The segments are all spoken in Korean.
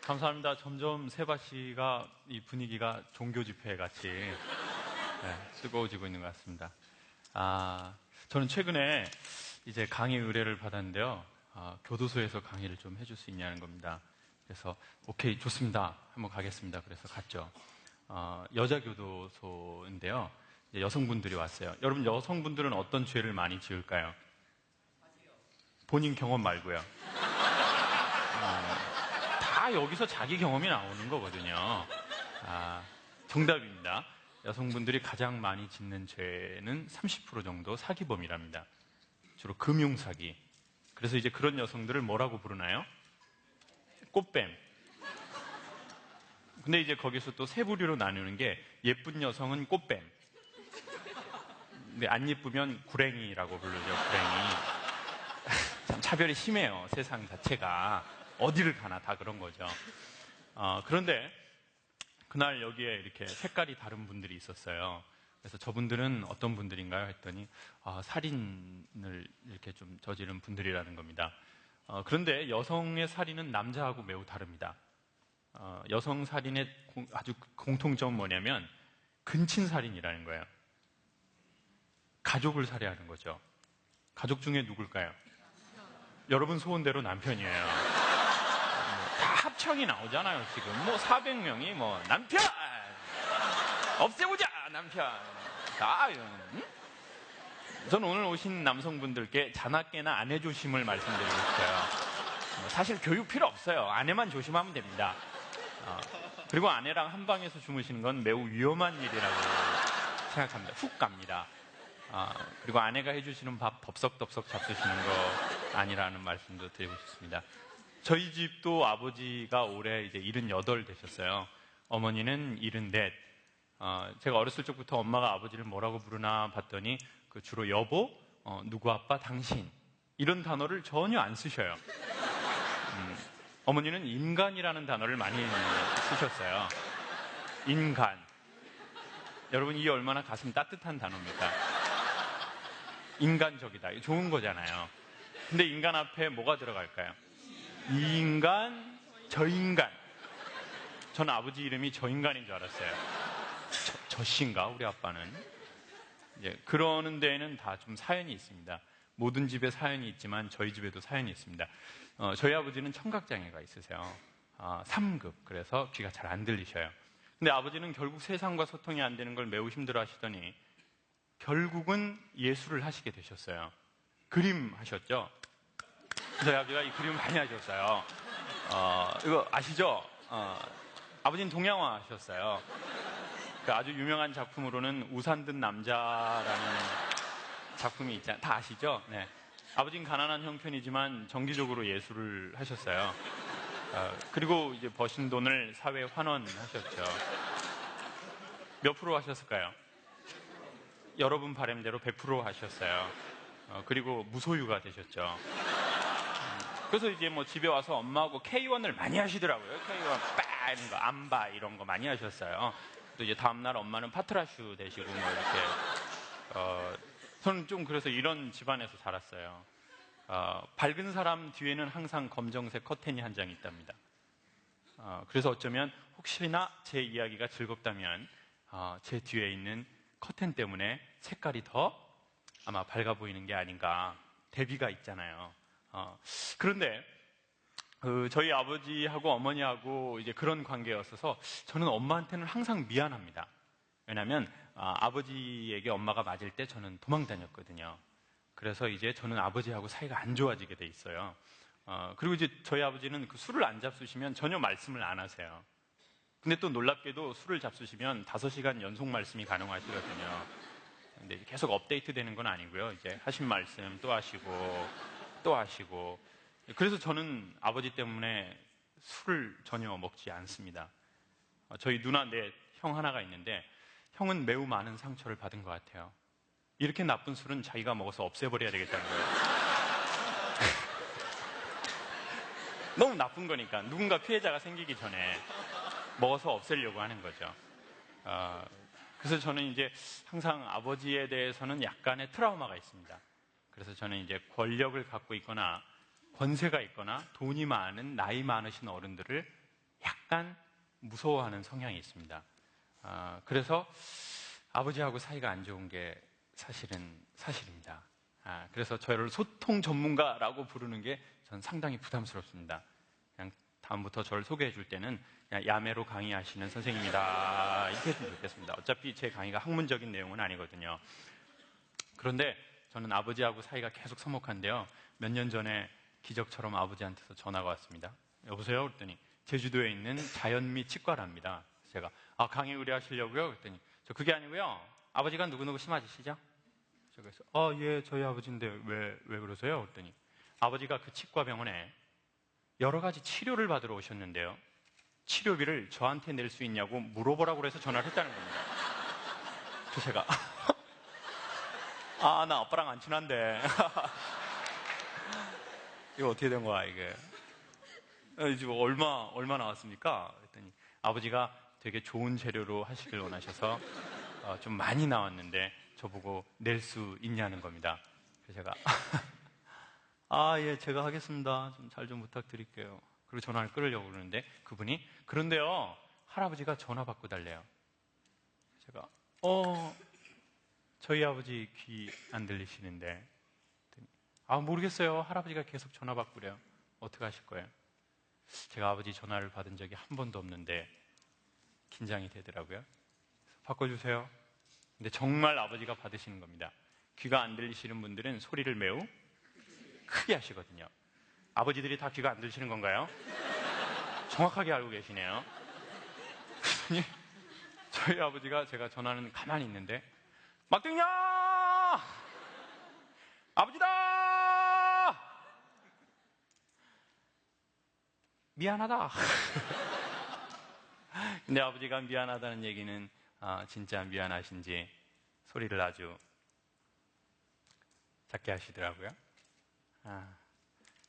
감사합니다. 점점 세바시가 이 분위기가 종교 집회 같이 뜨거워지고 있는 것 같습니다. 저는 최근에 이제 강의 의뢰를 받았는데요. 교도소에서 강의를 좀 해줄 수 있냐는 겁니다. 그래서 오케이 좋습니다. 한번 가겠습니다. 그래서 갔죠. 여자 교도소인데요. 이제 여성분들이 왔어요. 여러분 여성분들은 어떤 죄를 많이 지을까요? 본인 경험 말고요. 다 여기서 자기 경험이 나오는 거거든요. 정답입니다. 여성분들이 가장 많이 짓는 죄는 30% 정도 사기범이랍니다. 주로 금융사기. 그래서 이제 그런 여성들을 뭐라고 부르나요? 꽃뱀. 근데 이제 거기서 또 세 부류로 나누는 게 예쁜 여성은 꽃뱀. 근데 안 예쁘면 구랭이라고 부르죠. 구랭이. 참 차별이 심해요. 세상 자체가. 어디를 가나 다 그런 거죠. 그런데 그날 여기에 이렇게 색깔이 다른 분들이 있었어요. 그래서 저분들은 어떤 분들인가요? 했더니 살인을 이렇게 좀 저지른 분들이라는 겁니다. 그런데 여성의 살인은 남자하고 매우 다릅니다. 여성 살인의 아주 공통점은 뭐냐면 근친살인이라는 거예요. 가족을 살해하는 거죠. 가족 중에 누굴까요? 여러분 소원대로 남편이에요. 다 합창이 나오잖아요, 지금. 400명이 남편! 없애보자, 남편! 다, 응? 저는 오늘 오신 남성분들께 자나깨나 아내 조심을 말씀드리고 싶어요. 사실 교육 필요 없어요. 아내만 조심하면 됩니다. 그리고 아내랑 한 방에서 주무시는 건 매우 위험한 일이라고 생각합니다. 훅 갑니다. 그리고 아내가 해주시는 밥 덥석덥석 잡수시는 거 아니라는 말씀도 드리고 싶습니다. 저희 집도 아버지가 올해 이제 78 되셨어요. 어머니는 74. 제가 어렸을 적부터 엄마가 아버지를 뭐라고 부르나 봤더니 주로 여보, 누구 아빠, 당신 이런 단어를 전혀 안 쓰셔요. 어머니는 인간이라는 단어를 많이 쓰셨어요. 인간. 여러분 이게 얼마나 가슴 따뜻한 단어입니까? 인간적이다. 좋은 거잖아요. 근데 인간 앞에 뭐가 들어갈까요? 이 인간, 저 인간. 저는 아버지 이름이 저 인간인 줄 알았어요. 저 씨인가? 우리 아빠는. 이제 그러는 데에는 다 좀 사연이 있습니다. 모든 집에 사연이 있지만 저희 집에도 사연이 있습니다. 저희 아버지는 청각장애가 있으세요. 3급. 그래서 귀가 잘 안 들리셔요. 근데 아버지는 결국 세상과 소통이 안 되는 걸 매우 힘들어 하시더니 결국은 예술을 하시게 되셨어요. 그림 하셨죠? 저희 아버지가 이 그림을 많이 하셨어요. 이거 아시죠? 아버지는 동양화 하셨어요. 그 아주 유명한 작품으로는 우산 든 남자라는 작품이 있잖아요. 다 아시죠? 네. 아버지는 가난한 형편이지만 정기적으로 예술을 하셨어요. 그리고 이제 버신 돈을 사회에 환원하셨죠. 몇 프로 하셨을까요? 여러분 바람대로 100% 하셨어요. 그리고 무소유가 되셨죠. 그래서 이제 집에 와서 엄마하고 K1을 많이 하시더라고요. K1 빠 이런 거, 암바 이런 거 많이 하셨어요. 또 이제 다음날 엄마는 파트라슈 되시고 이렇게. 저는 좀 그래서 이런 집안에서 자랐어요. 밝은 사람 뒤에는 항상 검정색 커튼이 한 장 있답니다. 그래서 어쩌면 혹시나 제 이야기가 즐겁다면 제 뒤에 있는 커튼 때문에 색깔이 더 아마 밝아 보이는 게 아닌가. 대비가 있잖아요. 그런데 저희 아버지하고 어머니하고 이제 그런 관계였어서 저는 엄마한테는 항상 미안합니다. 왜냐하면 아버지에게 엄마가 맞을 때 저는 도망 다녔거든요. 그래서 이제 저는 아버지하고 사이가 안 좋아지게 돼 있어요. 그리고 이제 저희 아버지는 그 술을 안 잡수시면 전혀 말씀을 안 하세요. 근데 또 놀랍게도 술을 잡수시면 5시간 연속 말씀이 가능하시거든요. 근데 계속 업데이트 되는 건 아니고요. 이제 하신 말씀 또 하시고 또 하시고. 그래서 저는 아버지 때문에 술을 전혀 먹지 않습니다. 저희 누나 형 하나가 있는데 형은 매우 많은 상처를 받은 것 같아요. 이렇게 나쁜 술은 자기가 먹어서 없애버려야 되겠다는 거예요. 너무 나쁜 거니까 누군가 피해자가 생기기 전에 먹어서 없애려고 하는 거죠. 그래서 저는 이제 항상 아버지에 대해서는 약간의 트라우마가 있습니다. 그래서 저는 이제 권력을 갖고 있거나 권세가 있거나 돈이 많은 나이 많으신 어른들을 약간 무서워하는 성향이 있습니다. 그래서 아버지하고 사이가 안 좋은 게 사실은 사실입니다. 그래서 저를 소통 전문가라고 부르는 게 전 상당히 부담스럽습니다. 그냥 다음부터 저를 소개해 줄 때는 그냥 야매로 강의하시는 선생님이다 이렇게 했으면 좋겠습니다. 어차피 제 강의가 학문적인 내용은 아니거든요. 그런데 저는 아버지하고 사이가 계속 서먹한데요. 몇 년 전에 기적처럼 아버지한테서 전화가 왔습니다. 여보세요? 그랬더니 제주도에 있는 자연미 치과랍니다. 제가 강의 의뢰하시려고요? 그랬더니 저 그게 아니고요. 아버지가 누구누구 심하시죠? 제가 그래서 예, 저희 아버지인데 왜 그러세요? 그랬더니 아버지가 그 치과병원에 여러 가지 치료를 받으러 오셨는데요. 치료비를 저한테 낼 수 있냐고 물어보라고 해서 전화를 했다는 겁니다. 그래서 제가 나 아빠랑 안 친한데 이거 어떻게 된 거야 이게? 지금 얼마 나왔습니까? 그랬더니 아버지가 되게 좋은 재료로 하시길 원하셔서 좀 많이 나왔는데 저보고 낼 수 있냐는 겁니다. 그래서 제가 예, 제가 하겠습니다. 좀 잘 좀 부탁드릴게요. 그리고 전화를 끊으려고 그러는데 그분이 그런데요, 할아버지가 전화 받고 달래요. 제가 저희 아버지 귀 안 들리시는데 모르겠어요. 할아버지가 계속 전화 받고 그래요. 어떻게 하실 거예요? 제가 아버지 전화를 받은 적이 한 번도 없는데 긴장이 되더라고요. 바꿔주세요. 근데 정말 아버지가 받으시는 겁니다. 귀가 안 들리시는 분들은 소리를 매우 크게 하시거든요. 아버지들이 다 귀가 안 들리시는 건가요? 정확하게 알고 계시네요. 그랬더니 저희 아버지가 제가 전화는 가만히 있는데 막둥이야! 아버지다! 미안하다. 근데 아버지가 미안하다는 얘기는 진짜 미안하신지 소리를 아주 작게 하시더라고요.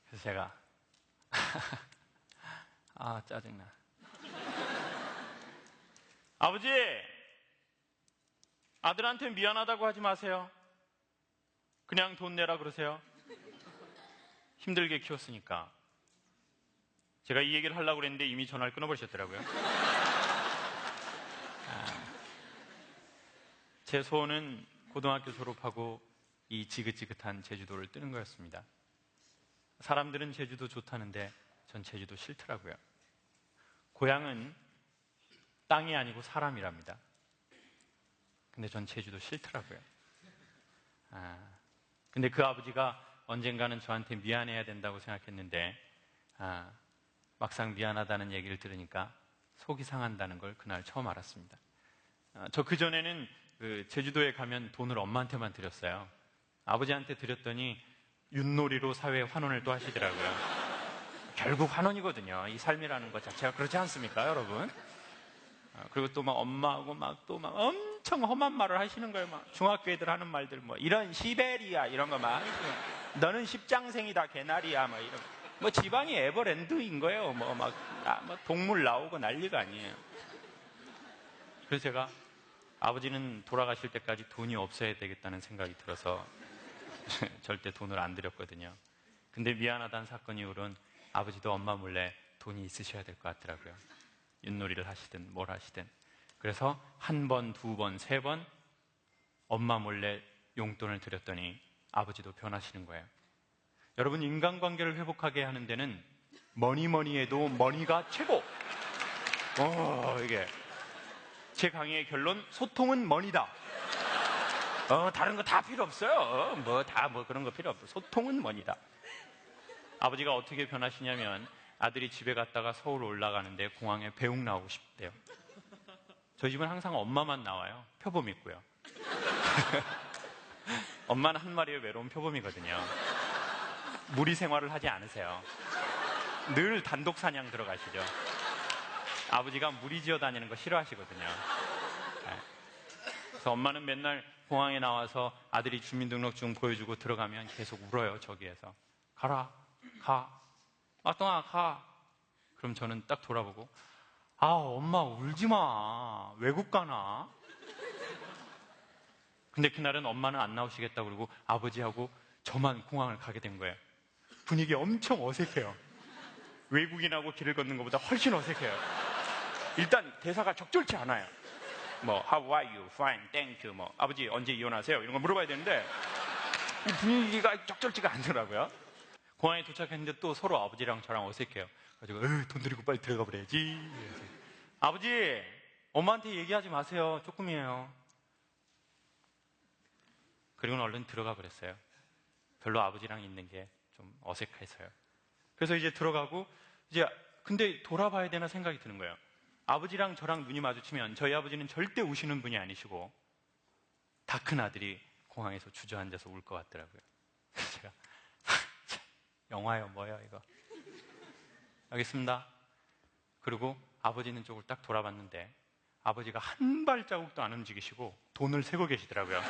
그래서 제가 짜증나. 아버지! 아들한테 미안하다고 하지 마세요. 그냥 돈 내라 그러세요. 힘들게 키웠으니까. 제가 이 얘기를 하려고 그랬는데 이미 전화를 끊어버리셨더라고요. 제 소원은 고등학교 졸업하고 이 지긋지긋한 제주도를 뜨는 거였습니다. 사람들은 제주도 좋다는데 전 제주도 싫더라고요. 고향은 땅이 아니고 사람이랍니다. 근데 전 제주도 싫더라고요. 근데 그 아버지가 언젠가는 저한테 미안해야 된다고 생각했는데 막상 미안하다는 얘기를 들으니까 속이 상한다는 걸 그날 처음 알았습니다. 저 그전에는 제주도에 가면 돈을 엄마한테만 드렸어요. 아버지한테 드렸더니 윷놀이로 사회에 환원을 또 하시더라고요. 결국 환원이거든요. 이 삶이라는 것 자체가 그렇지 않습니까, 여러분? 그리고 또 막 엄마하고 막 엄청 험한 말을 하시는 거예요. 막 중학교 애들 하는 말들 이런 시베리아 이런 거 막 너는 십장생이다 개나리야 이런 집안이 에버랜드인 거예요. 동물 나오고 난리가 아니에요. 그래서 제가 아버지는 돌아가실 때까지 돈이 없어야 되겠다는 생각이 들어서 절대 돈을 안 드렸거든요. 근데 미안하다는 사건 이후로는 아버지도 엄마 몰래 돈이 있으셔야 될 것 같더라고요. 윷놀이를 하시든 뭘 하시든. 그래서 한 번, 두 번, 세 번 엄마 몰래 용돈을 드렸더니 아버지도 변하시는 거예요. 여러분, 인간관계를 회복하게 하는 데는 뭐니 해도 머니가 최고. 이게 제 강의의 결론, 소통은 머니다. 다른 거 다 필요 없어요. 그런 거 필요 없어. 소통은 머니다. 아버지가 어떻게 변하시냐면 아들이 집에 갔다가 서울 올라가는데 공항에 배웅 나오고 싶대요. 저희 집은 항상 엄마만 나와요. 표범 있고요. 엄마는 한 마리의 외로운 표범이거든요. 무리 생활을 하지 않으세요. 늘 단독 사냥 들어가시죠. 아버지가 무리 지어 다니는 거 싫어하시거든요. 그래서 엄마는 맨날 공항에 나와서 아들이 주민등록증 보여주고 들어가면 계속 울어요. 저기에서 가 막동아 가. 그럼 저는 딱 돌아보고 엄마 울지마. 외국 가나? 근데 그날은 엄마는 안 나오시겠다고 그러고 아버지하고 저만 공항을 가게 된 거예요. 분위기 엄청 어색해요. 외국인하고 길을 걷는 것보다 훨씬 어색해요. 일단 대사가 적절치 않아요. 뭐 How are you? Fine, thank you. 뭐 아버지 언제 이혼하세요? 이런 거 물어봐야 되는데 이 분위기가 적절치가 않더라고요. 공항에 도착했는데 또 서로 아버지랑 저랑 어색해요. 그래가지고 돈 들이고 빨리 들어가 버려야지. 아버지, 엄마한테 얘기하지 마세요. 조금이에요. 그리고는 얼른 들어가 버렸어요. 별로 아버지랑 있는 게 좀 어색해서요. 그래서 이제 들어가고 이제 근데 돌아봐야 되나 생각이 드는 거예요. 아버지랑 저랑 눈이 마주치면 저희 아버지는 절대 우시는 분이 아니시고 다 큰 아들이 공항에서 주저앉아서 울 것 같더라고요. 그래서 제가 영화요 뭐예요 이거. 알겠습니다. 그리고 아버지 있는 쪽을 딱 돌아봤는데 아버지가 한 발자국도 안 움직이시고 돈을 세고 계시더라고요.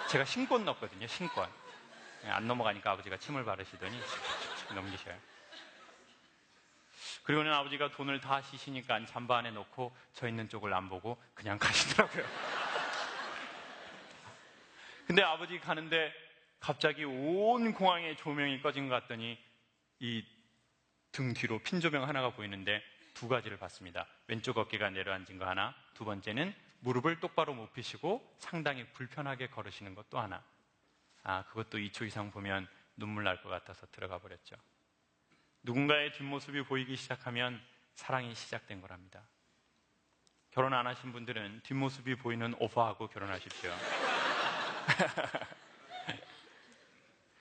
제가 신권 넣었거든요. 신권. 안 넘어가니까 아버지가 침을 바르시더니 넘기셔요. 그리고는 아버지가 돈을 다 시시니까 잠바 안에 넣고 저 있는 쪽을 안 보고 그냥 가시더라고요. 근데 아버지 가는데 갑자기 온 공항에 조명이 꺼진 것 같더니 이 등 뒤로 핀 조명 하나가 보이는데 두 가지를 봤습니다. 왼쪽 어깨가 내려앉은 거 하나, 두 번째는 무릎을 똑바로 못 펴시고 상당히 불편하게 걸으시는 것 또 하나. 그것도 2초 이상 보면 눈물 날 것 같아서 들어가 버렸죠. 누군가의 뒷모습이 보이기 시작하면 사랑이 시작된 거랍니다. 결혼 안 하신 분들은 뒷모습이 보이는 오빠하고 결혼하십시오.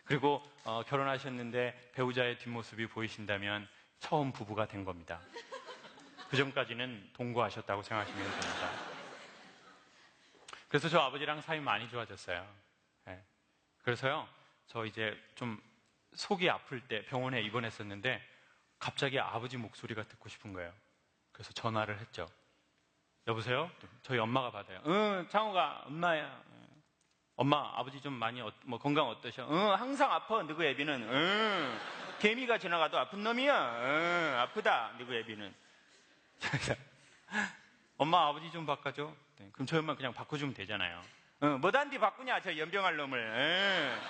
그리고 결혼하셨는데 배우자의 뒷모습이 보이신다면 처음 부부가 된 겁니다. 그 전까지는 동거하셨다고 생각하시면 됩니다. 그래서 저 아버지랑 사이 많이 좋아졌어요. 네. 그래서요, 저 이제 좀 속이 아플 때 병원에 입원했었는데 갑자기 아버지 목소리가 듣고 싶은 거예요. 그래서 전화를 했죠. 여보세요? 저희 엄마가 받아요. 응, 창호가 엄마야. 엄마, 아버지 좀 많이 건강 어떠셔? 응, 항상 아파. 너그 애비는. 응, 개미가 지나가도 아픈 놈이야. 응, 아프다. 너그 애비는. 엄마, 아버지 좀 바꿔줘. 네, 그럼 저희 엄마 그냥 바꿔주면 되잖아요. 응, 뭐단디 바꾸냐, 저 연병할 놈을. 응,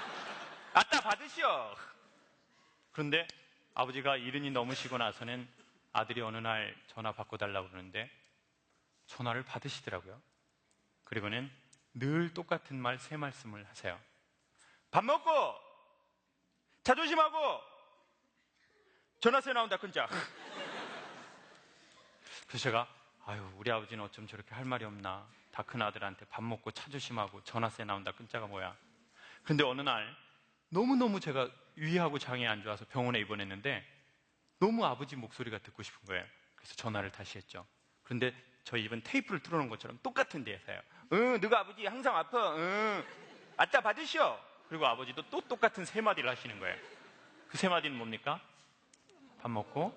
아따 받으시오. 그런데 아버지가 이른이 넘으시고 나서는 아들이 어느 날 전화 바꿔달라고 그러는데 전화를 받으시더라고요. 그리고는 늘 똑같은 말 세 말씀을 하세요. 밥 먹고 자존심하고 전화세 나온다 끈짝. 그래서 제가 우리 아버지는 어쩜 저렇게 할 말이 없나. 다 큰 아들한테 밥 먹고 차 조심하고 전화세 나온다 끈자가 뭐야. 그런데 어느 날 너무너무 제가 위하고 장이 안 좋아서 병원에 입원했는데 너무 아버지 목소리가 듣고 싶은 거예요. 그래서 전화를 다시 했죠. 그런데 저희 집은 테이프를 틀어놓은 것처럼 똑같은 데에서요. 응, 너가 아버지 항상 아파. 응, 아따 받으시오. 그리고 아버지도 또 똑같은 세 마디를 하시는 거예요. 그 세 마디는 뭡니까? 밥 먹고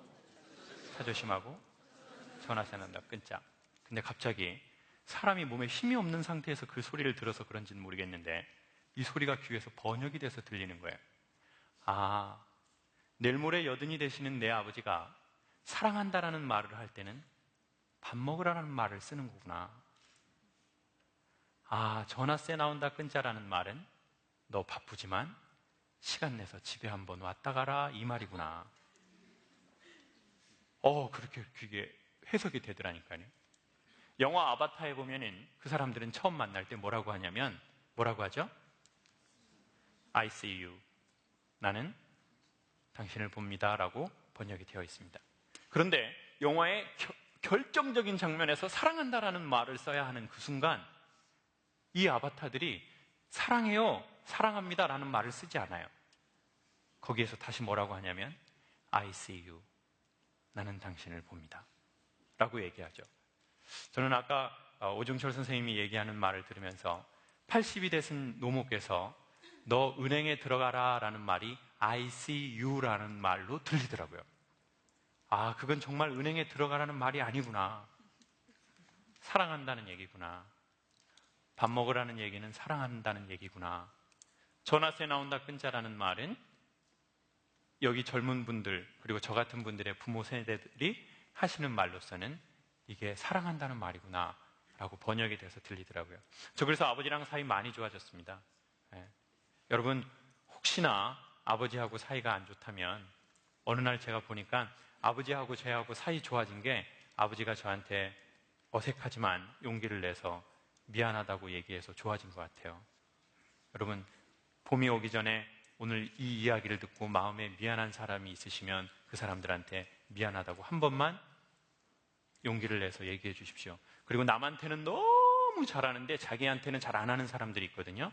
차 조심하고 전화세 난다 끊자. 근데 갑자기 사람이 몸에 힘이 없는 상태에서 그 소리를 들어서 그런지는 모르겠는데 이 소리가 귀에서 번역이 돼서 들리는 거예요. 내일 모레 여든이 되시는 내 아버지가 사랑한다라는 말을 할 때는 밥 먹으라는 말을 쓰는 거구나. 전화세 나온다 끊자라는 말은 너 바쁘지만 시간 내서 집에 한번 왔다 가라 이 말이구나. 그렇게 그게 해석이 되더라니까요. 영화 아바타에 보면은 그 사람들은 처음 만날 때 뭐라고 하냐면 뭐라고 하죠? I see you. 나는 당신을 봅니다 라고 번역이 되어 있습니다. 그런데 영화의 결정적인 장면에서 사랑한다라는 말을 써야 하는 그 순간 이 아바타들이 사랑해요, 사랑합니다 라는 말을 쓰지 않아요. 거기에서 다시 뭐라고 하냐면 I see you. 나는 당신을 봅니다 라고 얘기하죠. 저는 아까 오종철 선생님이 얘기하는 말을 들으면서 80이 되신 노모께서 너 은행에 들어가라 라는 말이 I see you 라는 말로 들리더라고요. 그건 정말 은행에 들어가라는 말이 아니구나. 사랑한다는 얘기구나. 밥 먹으라는 얘기는 사랑한다는 얘기구나. 전화세 나온다 끊자라는 말은 여기 젊은 분들 그리고 저 같은 분들의 부모 세대들이 하시는 말로서는 이게 사랑한다는 말이구나 라고 번역이 돼서 들리더라고요. 저 그래서 아버지랑 사이 많이 좋아졌습니다. 여러분 혹시나 아버지하고 사이가 안 좋다면 어느 날 제가 보니까 아버지하고 저하고 사이 좋아진 게 아버지가 저한테 어색하지만 용기를 내서 미안하다고 얘기해서 좋아진 것 같아요. 여러분, 봄이 오기 전에 오늘 이 이야기를 듣고 마음에 미안한 사람이 있으시면 그 사람들한테 미안하다고 한 번만 용기를 내서 얘기해 주십시오. 그리고 남한테는 너무 잘하는데 자기한테는 잘 안 하는 사람들이 있거든요.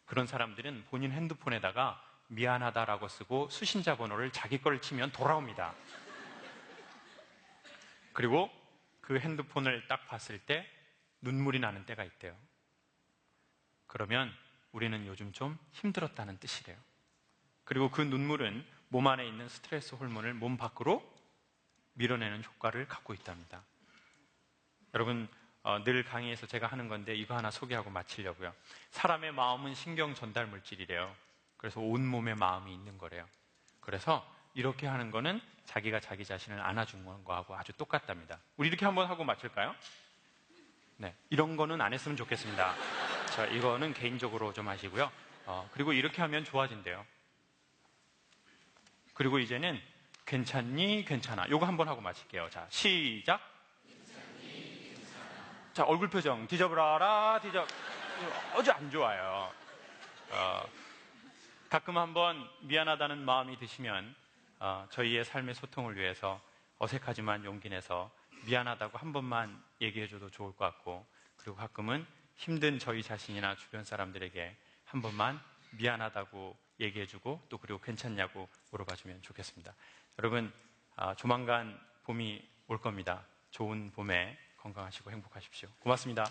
그런 사람들은 본인 핸드폰에다가 미안하다라고 쓰고 수신자 번호를 자기 걸 치면 돌아옵니다. 그리고 그 핸드폰을 딱 봤을 때 눈물이 나는 때가 있대요. 그러면 우리는 요즘 좀 힘들었다는 뜻이래요. 그리고 그 눈물은 몸 안에 있는 스트레스 호르몬을 몸 밖으로 밀어내는 효과를 갖고 있답니다. 여러분, 늘 강의에서 제가 하는 건데 이거 하나 소개하고 마치려고요. 사람의 마음은 신경 전달 물질이래요. 그래서 온몸에 마음이 있는 거래요. 그래서 이렇게 하는 거는 자기가 자기 자신을 안아주는 거하고 아주 똑같답니다. 우리 이렇게 한번 하고 마칠까요? 네, 이런 거는 안 했으면 좋겠습니다. 자, 이거는 개인적으로 좀 하시고요. 그리고 이렇게 하면 좋아진대요. 그리고 이제는 괜찮니? 괜찮아. 요거 한번 하고 마칠게요. 자, 시작. 괜찮니? 괜찮아. 자, 얼굴 표정. 뒤져보라라. 아주 안 좋아요. 가끔 한번 미안하다는 마음이 드시면 저희의 삶의 소통을 위해서 어색하지만 용기 내서 미안하다고 한 번만 얘기해줘도 좋을 것 같고, 그리고 가끔은 힘든 저희 자신이나 주변 사람들에게 한 번만 미안하다고 얘기해주고 또 그리고 괜찮냐고 물어봐주면 좋겠습니다. 여러분, 조만간 봄이 올 겁니다. 좋은 봄에 건강하시고 행복하십시오. 고맙습니다.